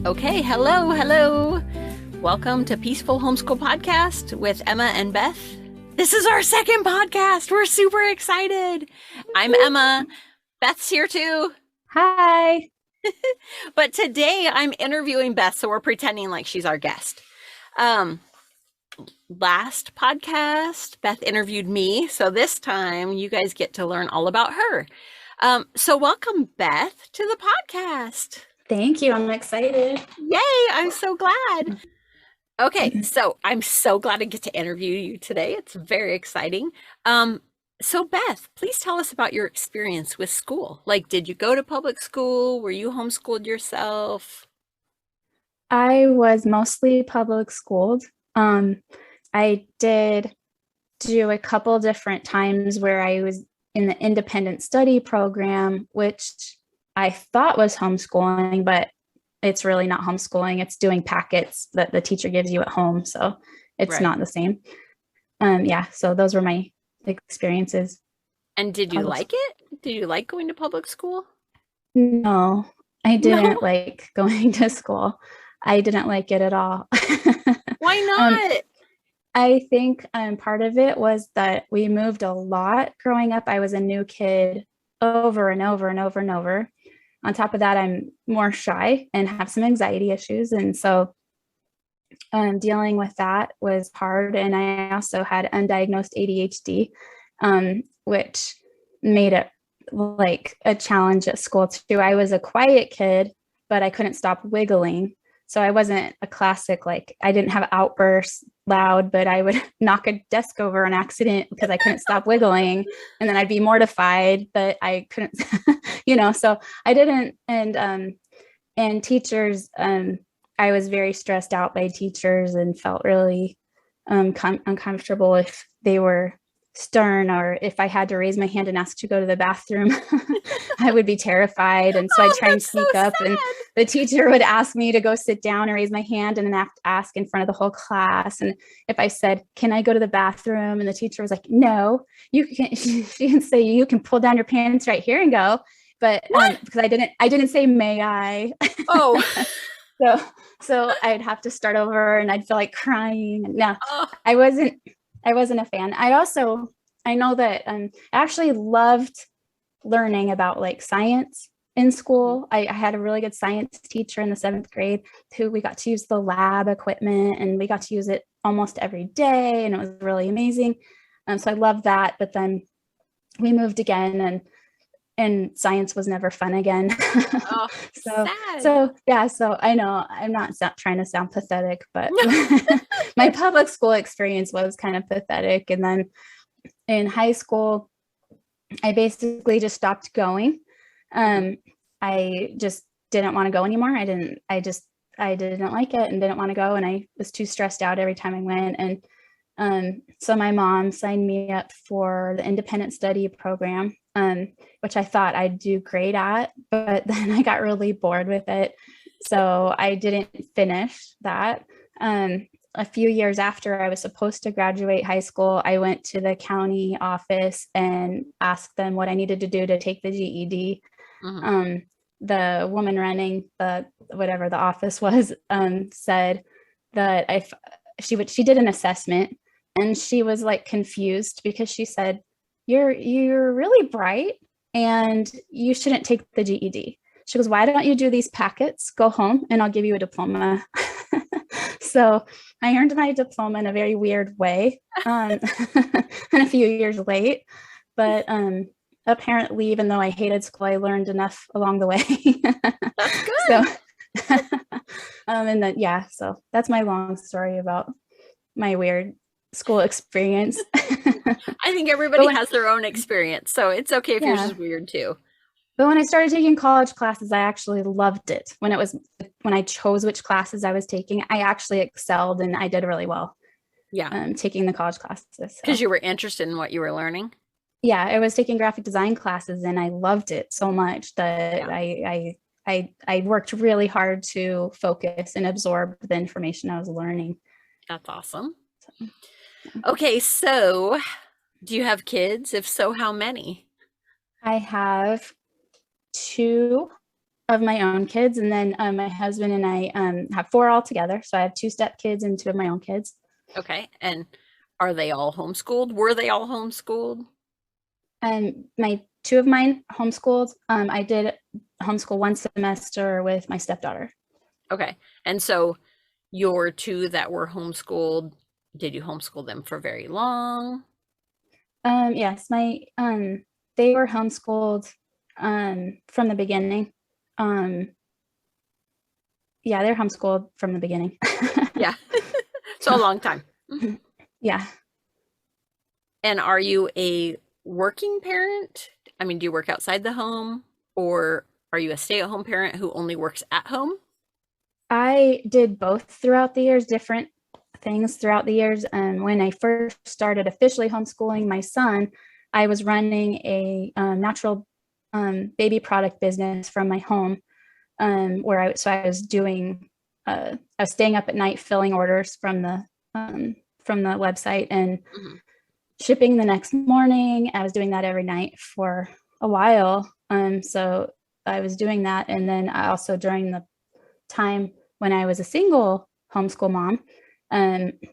Okay, hello. Welcome to Peaceful Homeschool Podcast with Emma and Beth. This is our second podcast. We're super excited. I'm Emma. Beth's here too. Hi. But today I'm interviewing Beth, so we're pretending like she's our guest. Last podcast, Beth interviewed me, so this time you guys get to learn all about her. So welcome, Beth, to the podcast. Thank you. I'm excited. Yay, I'm so glad. Okay, so I'm so glad I get to interview you today. It's very exciting. So Beth, please tell us about your experience with school. Like, did you go to public school? Were you homeschooled yourself? I was mostly public schooled. I did do a couple different times where I was in the independent study program, which I thought was homeschooling, but it's really not homeschooling. It's doing packets that the teacher gives you at home. So it's not the same. So those were my experiences. And did you like it? Did you like going to public school? No, I didn't like going to school. I didn't like it at all. Why not? I think part of it was that we moved a lot growing up. I was a new kid over and over and over and over. On top of that, I'm more shy and have some anxiety issues. And so dealing with that was hard. And I also had undiagnosed ADHD, which made it like a challenge at school too. I was a quiet kid, but I couldn't stop wiggling. So I wasn't a classic, like I didn't have outbursts loud, but I would knock a desk over on accident because I couldn't stop wiggling. And then I'd be mortified that I couldn't, so I didn't. And teachers, I was very stressed out by teachers and felt really uncomfortable if they were stern, or if I had to raise my hand and ask to go to the bathroom, I would be terrified. And so I'd try and sneak up, and the teacher would ask me to go sit down and raise my hand and then ask in front of the whole class. And if I said, "Can I go to the bathroom?" and the teacher was like, "No, you can," she didn't say, "You can pull down your pants right here and go." But because I didn't say, "May I?" Oh. So I'd have to start over and I'd feel like crying. No, I wasn't a fan. I know that I actually loved learning about like science in school. I had a really good science teacher in the 7th grade who we got to use the lab equipment, and we got to use it almost every day. And it was really amazing. So I loved that. But then we moved again, and science was never fun again. Oh, so I know I'm not trying to sound pathetic, but my public school experience was kind of pathetic. And then in high school, I basically just stopped going. I just didn't want to go anymore. I didn't like it and didn't want to go. And I was too stressed out every time I went. And so my mom signed me up for the independent study program, which I thought I'd do great at, but then I got really bored with it. So I didn't finish that. A few years after I was supposed to graduate high school, I went to the county office and asked them what I needed to do to take the GED. Mm-hmm. The woman running the office was said that she did an assessment, and she was like confused because she said, you're really bright and you shouldn't take the GED. She goes, "Why don't you do these packets, go home, and I'll give you a diploma." So I earned my diploma in a very weird way, and a few years late. But apparently, even though I hated school, I learned enough along the way. That's good. So that's my long story about my weird school experience. I think everybody has their own experience, so it's okay if yours is weird too. But when I started taking college classes, I actually loved it. When I chose which classes I was taking, I actually excelled and I did really well. Yeah. Taking the college classes. Because you were interested in what you were learning? Yeah, I was taking graphic design classes and I loved it so much that I worked really hard to focus and absorb the information I was learning. That's awesome. Okay, so do you have kids? If so, how many? I have 2 of my own kids. And then my husband and I have 4 altogether. So I have 2 step kids and 2 of my own kids. Okay. And are they all homeschooled? Were they all homeschooled? My 2 of mine homeschooled. I did homeschool 1 semester with my stepdaughter. Okay. And so your 2 that were homeschooled, did you homeschool them for very long? Yes, they were homeschooled from the beginning. Yeah, they're homeschooled from the beginning. Yeah. So a long time. Yeah. And are you a working parent? I mean, do you work outside the home, or are you a stay-at-home parent who only works at home? I did both throughout the years, different things throughout the years. And when I first started officially homeschooling my son, I was running a natural baby product business from my home, where I was doing, I was staying up at night filling orders from the website and shipping the next morning. I was doing that every night for a while. So I was doing that. And then I also, during the time when I was a single homeschool mom,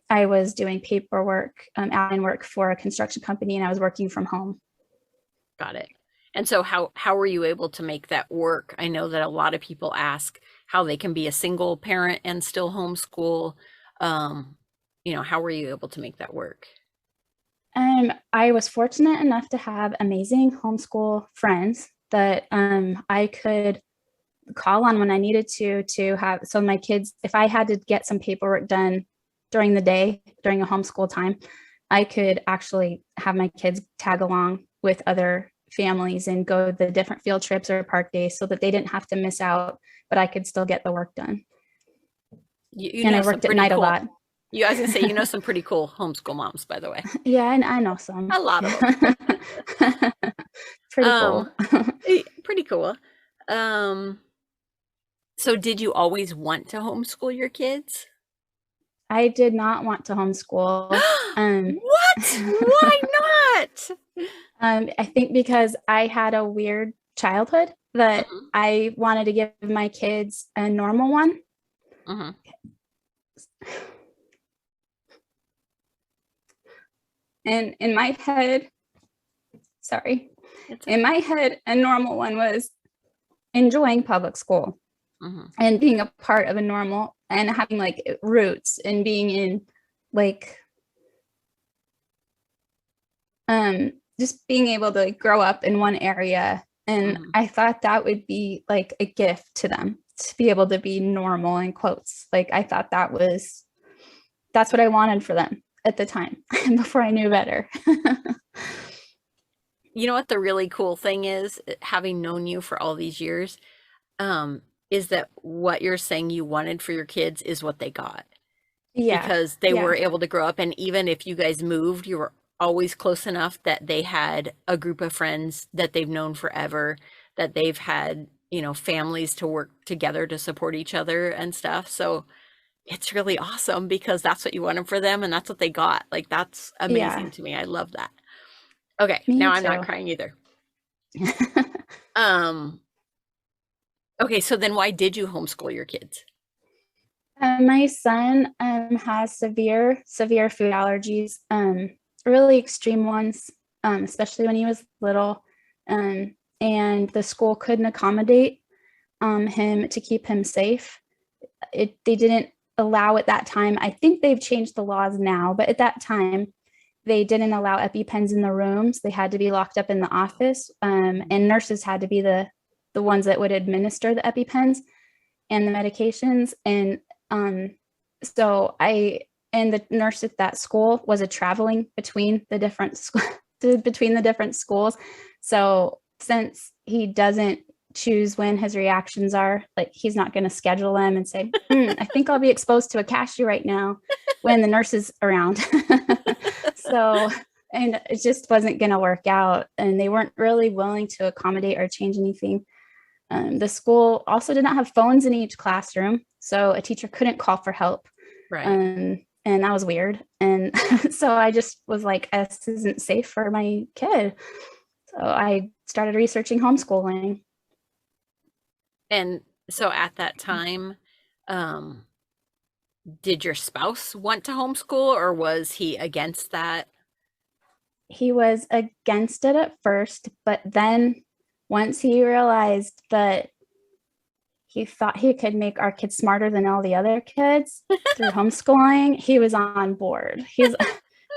I was doing paperwork, admin work for a construction company, and I was working from home. Got it. And so how were you able to make that work? I know that a lot of people ask how they can be a single parent and still homeschool. How were you able to make that work? I was fortunate enough to have amazing homeschool friends that I could call on when I needed to have. So my kids, if I had to get some paperwork done during the day, during a homeschool time, I could actually have my kids tag along with other families and go the different field trips or park days so that they didn't have to miss out, but I could still get the work done. And I worked at night a lot. I was gonna say, some pretty cool homeschool moms, by the way. Yeah, I know some. A lot of them. Pretty cool. Pretty cool. So did you always want to homeschool your kids? I did not want to homeschool. What? Why not? I think because I had a weird childhood that I wanted to give my kids a normal one. And in my head, in my head, a normal one was enjoying public school and being a part of a normal and having like roots and being in like, just being able to grow up in one area. And I thought that would be like a gift to them to be able to be normal, in quotes. Like, I thought that's what I wanted for them at the time before I knew better. You know what the really cool thing is, having known you for all these years, is that what you're saying you wanted for your kids is what they got. Yeah. Because they were able to grow up, and even if you guys moved, you were always close enough that they had a group of friends that they've known forever, that they've had, families to work together to support each other and stuff. So it's really awesome because that's what you wanted for them and that's what they got. Like, that's amazing to me. I love that. Okay, now I'm not crying either. Okay, so then why did you homeschool your kids? My son has severe food allergies, really extreme ones, especially when he was little. And the school couldn't accommodate him to keep him safe. They didn't allow at that time. I think they've changed the laws now, but at that time, they didn't allow EpiPens in the rooms. They had to be locked up in the office, and nurses had to be the ones that would administer the EpiPens and the medications. And the nurse at that school was traveling between the different schools. So since he doesn't choose when his reactions are, like, he's not going to schedule them and say, I think I'll be exposed to a cashew right now when the nurse is around. So, and it just wasn't going to work out. And they weren't really willing to accommodate or change anything. The school also did not have phones in each classroom, so a teacher couldn't call for help. Right. And that was weird. And so I just was like, this isn't safe for my kid. So I started researching homeschooling. And so at that time, um, did your spouse want to homeschool or was he against that? He was against it at first, but then once he realized that he thought he could make our kids smarter than all the other kids through homeschooling, he was on board. He's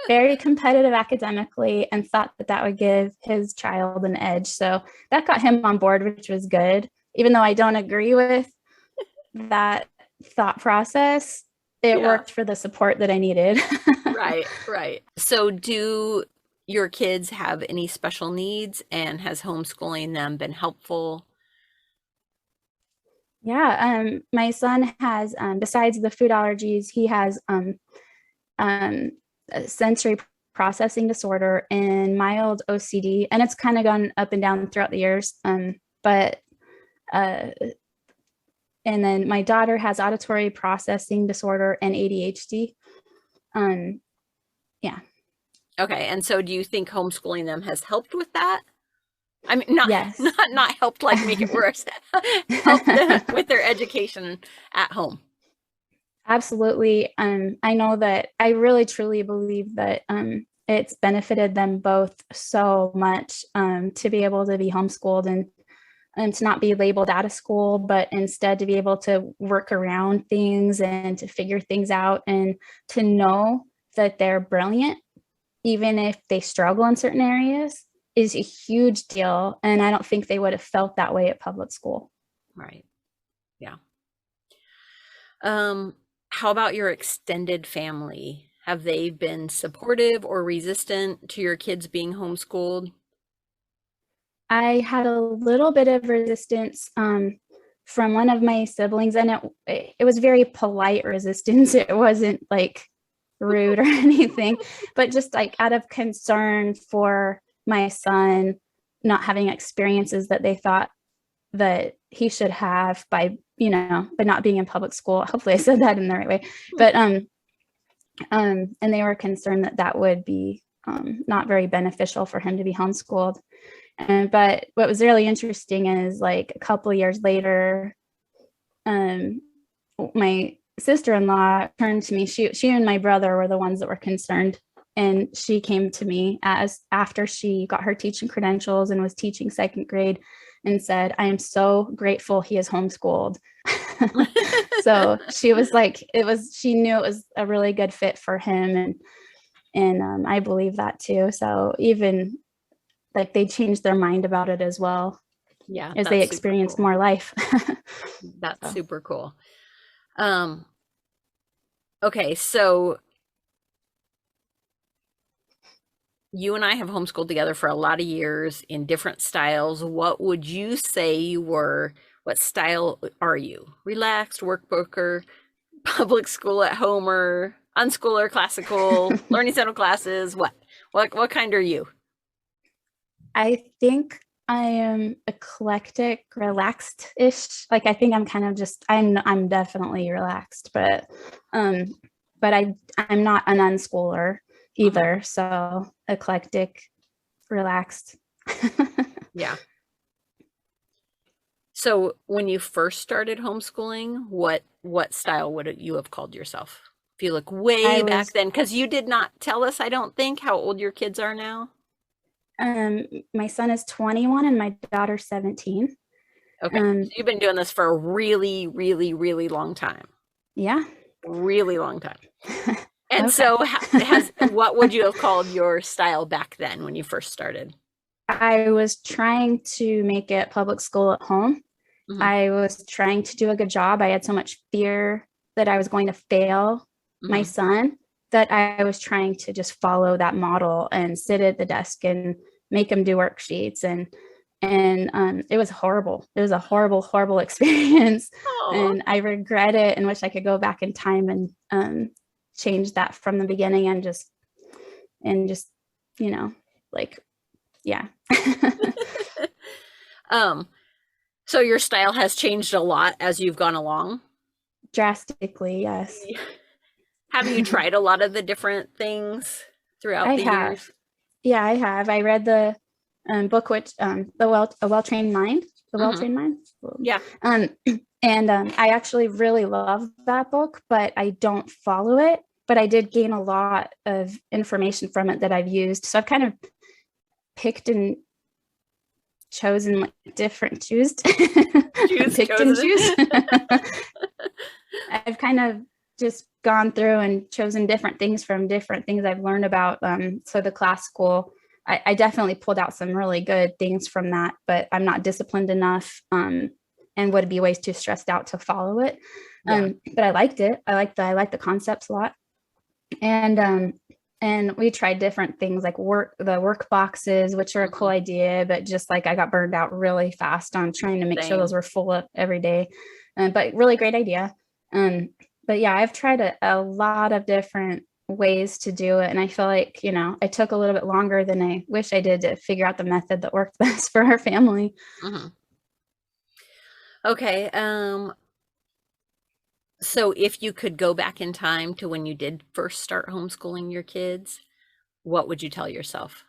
very competitive academically and thought that that would give his child an edge. So that got him on board, which was good. Even though I don't agree with that thought process, it Yeah. worked for the support that I needed. Right, right. So do your kids have any special needs and has homeschooling them been helpful? Yeah, my son has, besides the food allergies, he has a sensory processing disorder and mild OCD, and it's kind of gone up and down throughout the years. But uh, and then my daughter has auditory processing disorder and ADHD. Yeah. Okay, and so do you think homeschooling them has helped with that? I mean, not Yes. not helped like make it worse. Helped them with their education at home. Absolutely. I know that I really truly believe that it's benefited them both so much to be able to be homeschooled and to not be labeled out of school, but instead to be able to work around things and to figure things out and to know that they're brilliant, even if they struggle in certain areas, is a huge deal. And I don't think they would have felt that way at public school. Right. Yeah. How about your extended family? Have they been supportive or resistant to your kids being homeschooled? I had a little bit of resistance from one of my siblings, and it was very polite resistance. It wasn't like rude or anything, but just like out of concern for my son not having experiences that they thought that he should have by, by not being in public school. Hopefully I said that in the right way. But and they were concerned that that would be not very beneficial for him to be homeschooled. But what was really interesting is like a couple of years later, my sister-in-law turned to me. She and my brother were the ones that were concerned. And she came to me as after she got her teaching credentials and was teaching second grade and said, I am so grateful he is homeschooled. So she was like, she knew it was a really good fit for him. And I believe that too. So even like they changed their mind about it as well. Yeah, as they experienced more life. That's super cool. Okay, so you and I have homeschooled together for a lot of years in different styles. What would you say you were? What style are you? Relaxed, workbooker, public school at homer, unschooler, classical, learning center classes? What kind are you? I think I am eclectic, relaxed-ish. Like I think I'm kind of just I'm definitely relaxed, but I'm not an unschooler either. So eclectic, relaxed. Yeah. So when you first started homeschooling, what style would you have called yourself? If you look way back then, because you did not tell us, I don't think, how old your kids are now. My son is 21 and my daughter's 17. Okay. So you've been doing this for a really, really, really long time. Yeah. Really long time. And so what would you have called your style back then when you first started? I was trying to make it public school at home. Mm-hmm. I was trying to do a good job. I had so much fear that I was going to fail my son that I was trying to just follow that model and sit at the desk and make him do worksheets. And it was horrible. It was a horrible, horrible experience. Aww. And I regret it and wish I could go back in time and change that from the beginning and just, like, yeah. So your style has changed a lot as you've gone along? Drastically, yes. Have you tried a lot of the different things throughout the years? Yeah, I have. I read the book, which A Well-Trained Mind. The Well-Trained Mind. Yeah. And I actually really love that book, but I don't follow it. But I did gain a lot of information from it that I've used. So I've kind of picked and chosen like different picked and choose. I've kind of just gone through and chosen different things from different things I've learned about. So the classical, I definitely pulled out some really good things from that, but I'm not disciplined enough and would be way too stressed out to follow it. But I liked it. I liked the concepts a lot. And we tried different things like the work boxes, which are a cool idea, but just like I got burned out really fast on trying to make sure those were full up every day. But really great idea. But yeah, I've tried a lot of different ways to do it. And I feel like, I took a little bit longer than I wish I did to figure out the method that worked best for our family. Okay. So if you could go back in time to when you did first start homeschooling your kids, what would you tell yourself?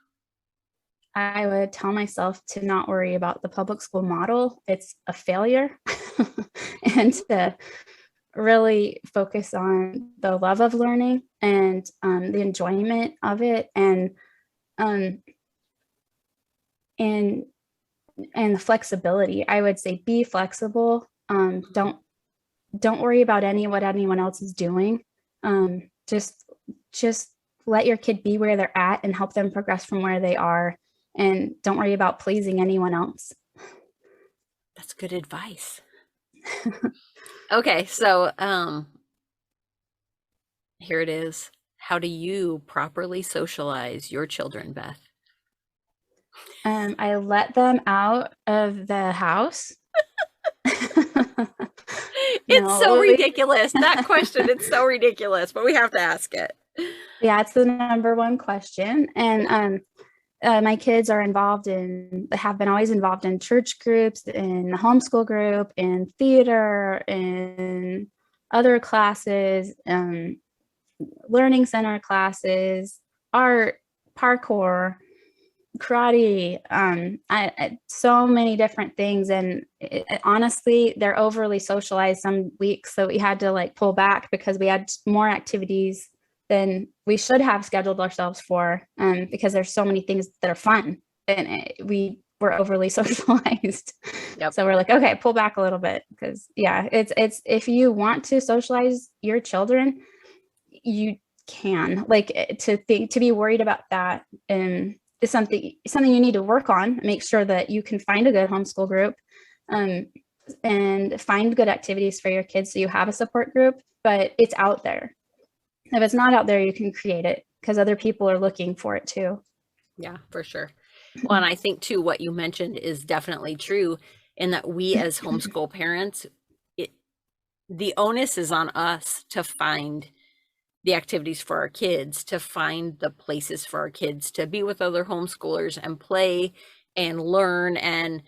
I would tell myself to not worry about the public school model. It's a failure. And to really focus on the love of learning and the enjoyment of it, and the flexibility. I would say be flexible. Don't worry about what anyone else is doing. Just let your kid be where they're at and help them progress from where they are. And don't worry about pleasing anyone else. That's good advice. Okay, so here it is. How do you properly socialize your children, Beth? I let them out of the house. It's so ridiculous. That question, it's so ridiculous, but we have to ask it. Yeah, it's the number one question. And my kids are have been always involved in church groups, in the homeschool group, in theater, in other classes, learning center classes, art, parkour, karate, so many different things. And honestly, they're overly socialized some weeks. So we had to like pull back because we had more activities than we should have scheduled ourselves for, because there's so many things that are fun and we were overly socialized. Yep. So we're like, okay, pull back a little bit, because it's if you want to socialize your children, you can, like, to be worried about that and is something you need to work on. Make sure that you can find a good homeschool group, and find good activities for your kids so you have a support group, but it's out there. If it's not out there, you can create it because other people are looking for it too. Yeah, for sure. Well, and I think too, what you mentioned is definitely true in that we as homeschool parents, the onus is on us to find the activities for our kids, to find the places for our kids to be with other homeschoolers and play and learn. And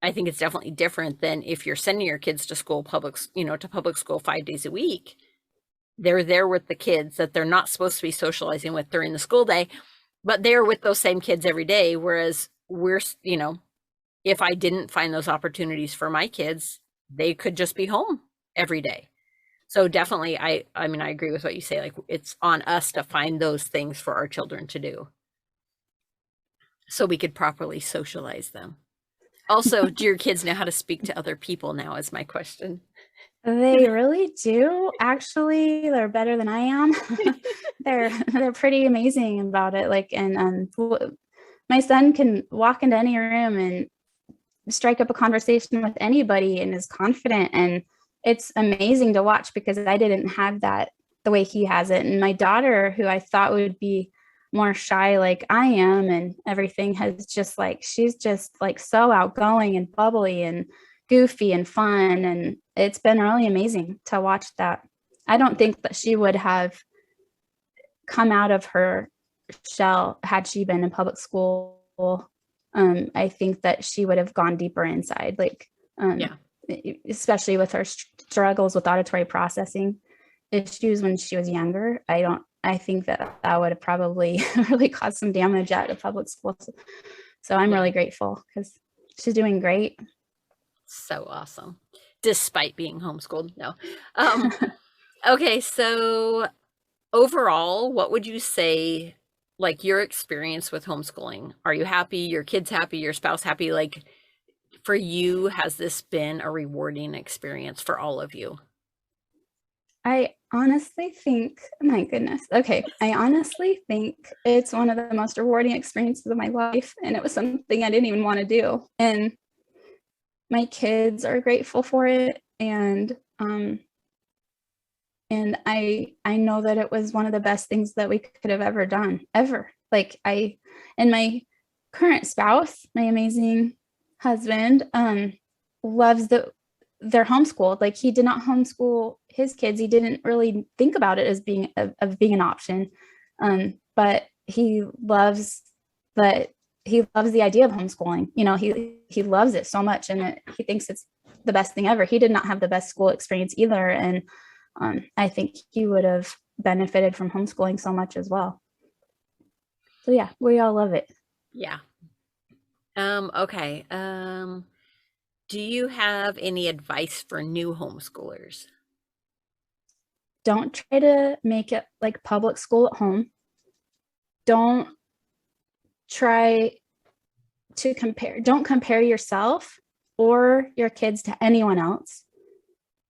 I think it's definitely different than if you're sending your kids to school, to public school 5 days a week. They're there with the kids that they're not supposed to be socializing with during the school day, but they're with those same kids every day. Whereas if I didn't find those opportunities for my kids, they could just be home every day. So definitely, I agree with what you say. Like, it's on us to find those things for our children to do so we could properly socialize them. Also, do your kids know how to speak to other people now is my question. They really do. Actually, they're better than I am. They're pretty amazing about it. Like, and my son can walk into any room and strike up a conversation with anybody and is confident. And it's amazing to watch because I didn't have that the way he has it. And my daughter, who I thought would be more shy like I am and everything, she's just like so outgoing and bubbly and goofy and fun. And it's been really amazing to watch that. I don't think that she would have come out of her shell had she been in public school. I think that she would have gone deeper inside, especially with her struggles with auditory processing issues when she was younger. I think that would have probably really caused some damage at the public school. So I'm really grateful because she's doing great. So awesome. Despite being homeschooled. No. Um, okay, so overall, what would you say, like your experience with homeschooling? Are you happy? Your kids happy? Your spouse happy? Like for you, has this been a rewarding experience for all of you? I honestly think, my goodness. Okay. I honestly think it's one of the most rewarding experiences of my life. And it was something I didn't even want to do. And my kids are grateful for it. And I know that it was one of the best things that we could have ever done, ever. Like and my current spouse, my amazing husband, loves they're homeschooled. Like he did not homeschool his kids. He didn't really think about it as being being an option. But that he loves the idea of homeschooling. You know, he loves it so much, and he thinks it's the best thing ever. He did not have the best school experience either, and I think he would have benefited from homeschooling so much as well. So yeah, we all love it. Yeah. Okay. Do you have any advice for new homeschoolers? Don't try to make it like public school at home. Don't try to don't compare yourself or your kids to anyone else.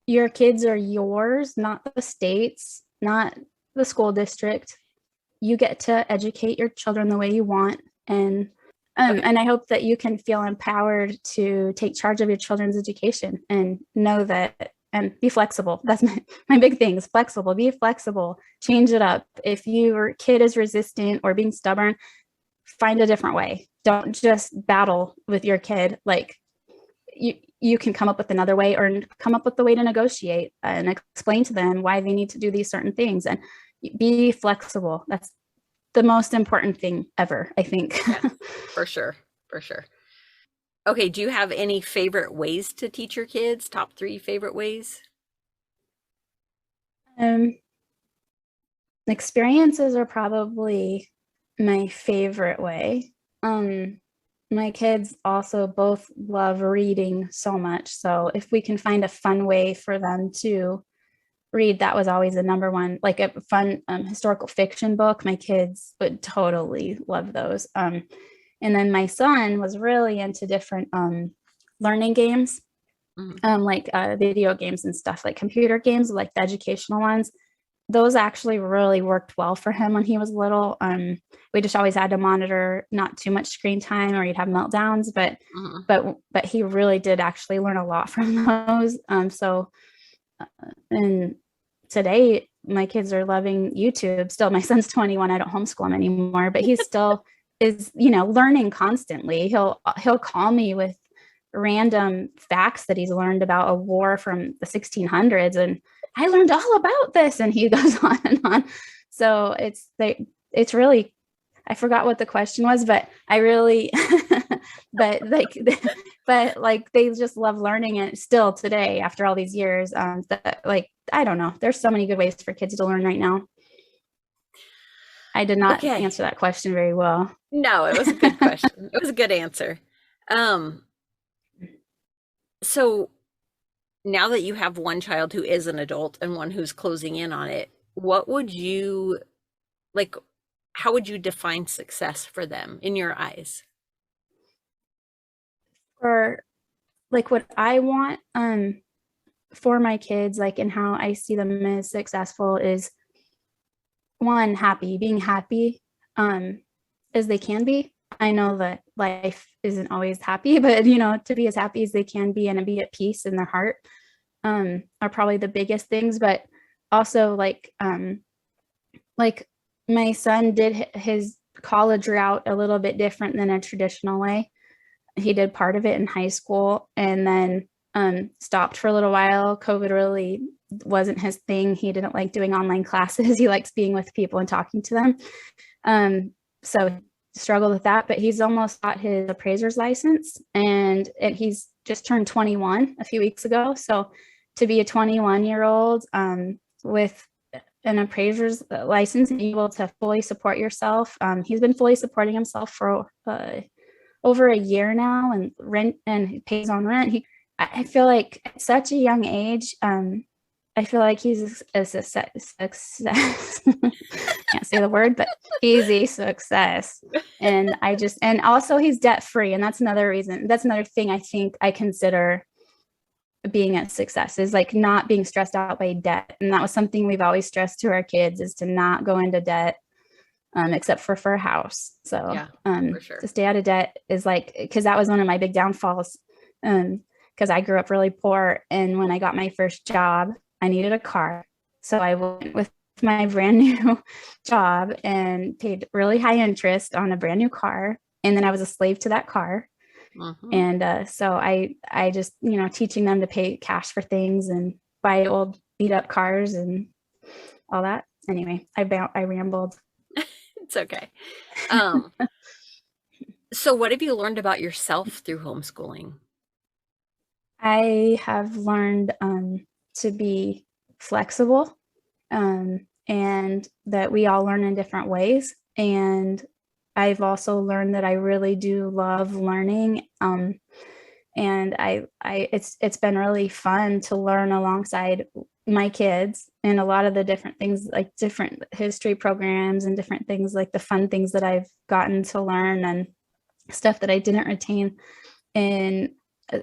Your kids are yours, not the state's, not the school district. You get to educate your children the way you want. And I hope that you can feel empowered to take charge of your children's education and know that, and be flexible. That's my big thing is flexible. Be flexible. Change it up. If your kid is resistant or being stubborn, find a different way. Don't just battle with your kid. Like you can come up with another way, or come up with the way to negotiate and explain to them why they need to do these certain things, and be flexible. That's the most important thing ever, I think. Yes, for sure. For sure. Okay. Do you have any favorite ways to teach your kids? Top 3 favorite ways? Experiences are probably my favorite way. My kids also both love reading so much. So if we can find a fun way for them to read, that was always the number one. Like a fun historical fiction book, my kids would totally love those. And then my son was really into different learning games, like video games and stuff, like computer games, like the educational ones. Those actually really worked well for him when he was little. We just always had to monitor not too much screen time, or he'd have meltdowns, but he really did actually learn a lot from those. And today my kids are loving YouTube. Still, my son's 21. I don't homeschool him anymore, but he still is, learning constantly. He'll call me with random facts that he's learned about a war from the 1600s, and I learned all about this, and he goes on and on. So it's really, I forgot what the question was, but I really, but they just love learning it still today after all these years. I don't know. There's so many good ways for kids to learn right now. I did not answer that question very well. No, it was a good question. It was a good answer. So now that you have one child who is an adult and one who's closing in on it, what would you like? How would you define success for them in your eyes? For like what I want for my kids, like, and how I see them as successful is, one, being happy as they can be. I know that life isn't always happy, but to be as happy as they can be and to be at peace in their heart are probably the biggest things. But also like my son did his college route a little bit different than a traditional way. He did part of it in high school and then stopped for a little while. COVID really wasn't his thing. He didn't like doing online classes. He likes being with people and talking to them. So struggled with that, but he's almost got his appraiser's license, and he's just turned 21 a few weeks ago. So to be a 21-year-old with an appraiser's license and able to fully support yourself, he's been fully supporting himself for over a year now, and he pays on rent. I feel like at such a young age, I feel like he's a success. Can't say the word, but he's a success. And and also he's debt free. And that's another reason. That's another thing I think I consider being a success, is like not being stressed out by debt. And that was something we've always stressed to our kids, is to not go into debt, except for a house. So Yeah, for sure. to stay out of debt is like, because that was one of my big downfalls. Because I grew up really poor. And when I got my first job, I needed a car. So I went with my brand new job and paid really high interest on a brand new car. And then I was a slave to that car. Mm-hmm. And so I just, teaching them to pay cash for things and buy old beat up cars and all that. Anyway, I rambled. It's okay. So what have you learned about yourself through homeschooling? I have learned to be flexible, and that we all learn in different ways. And I've also learned that I really do love learning. And it's been really fun to learn alongside my kids, and a lot of the different things, like different history programs and different things, like the fun things that I've gotten to learn and stuff that I didn't retain in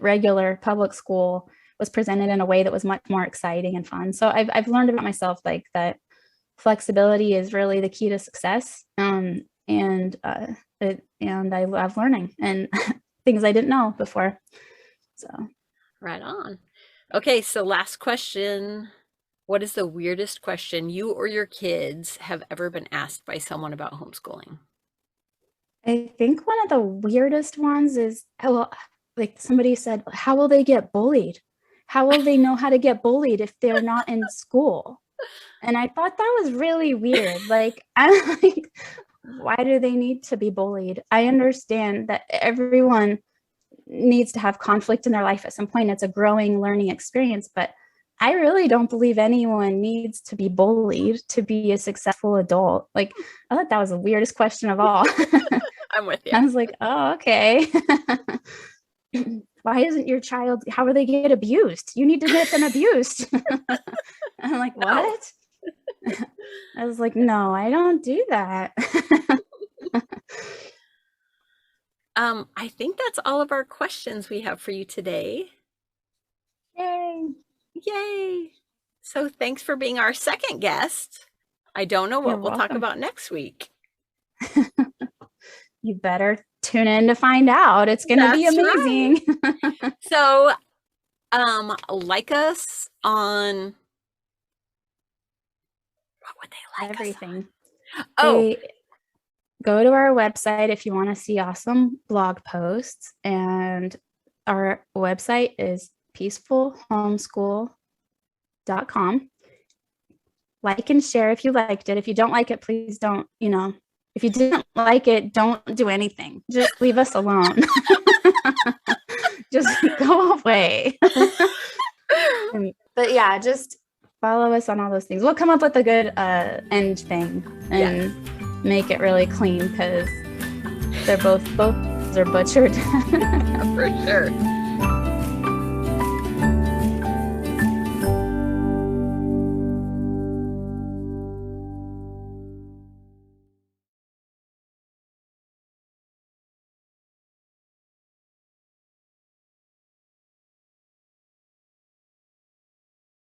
regular public school was presented in a way that was much more exciting and fun. So I've learned about myself, like that flexibility is really the key to success. And I love learning and things I didn't know before. So right on. Okay, so last question. What is the weirdest question you or your kids have ever been asked by someone about homeschooling? I think one of the weirdest ones is, well, like somebody said, how will they get bullied? How will they know how to get bullied if they're not in school? And I thought that was really weird. Like, I'm like, why do they need to be bullied? I understand that everyone needs to have conflict in their life at some point. It's a growing, learning experience, but I really don't believe anyone needs to be bullied to be a successful adult. Like, I thought that was the weirdest question of all. I'm with you. I was like, oh, okay. Why isn't your child, how will they get abused? You need to get them abused. I'm like, what? No. I was like, no, I don't do that. I think that's all of our questions we have for you today. Yay. Yay. So thanks for being our second guest. I don't know what we'll talk about next week. You better tune in to find out. It's going to be amazing. Right. So, like us on, what would they like? Everything. Oh, go to our website if you want to see awesome blog posts. And our website is peacefulhomeschool.com. Like and share if you liked it. If you don't like it, please don't, if you didn't like it, don't do anything. Just leave us alone. Just go away. But yeah, just follow us on all those things. We'll come up with a good end thing and make it really clean, because they're both are butchered. For sure.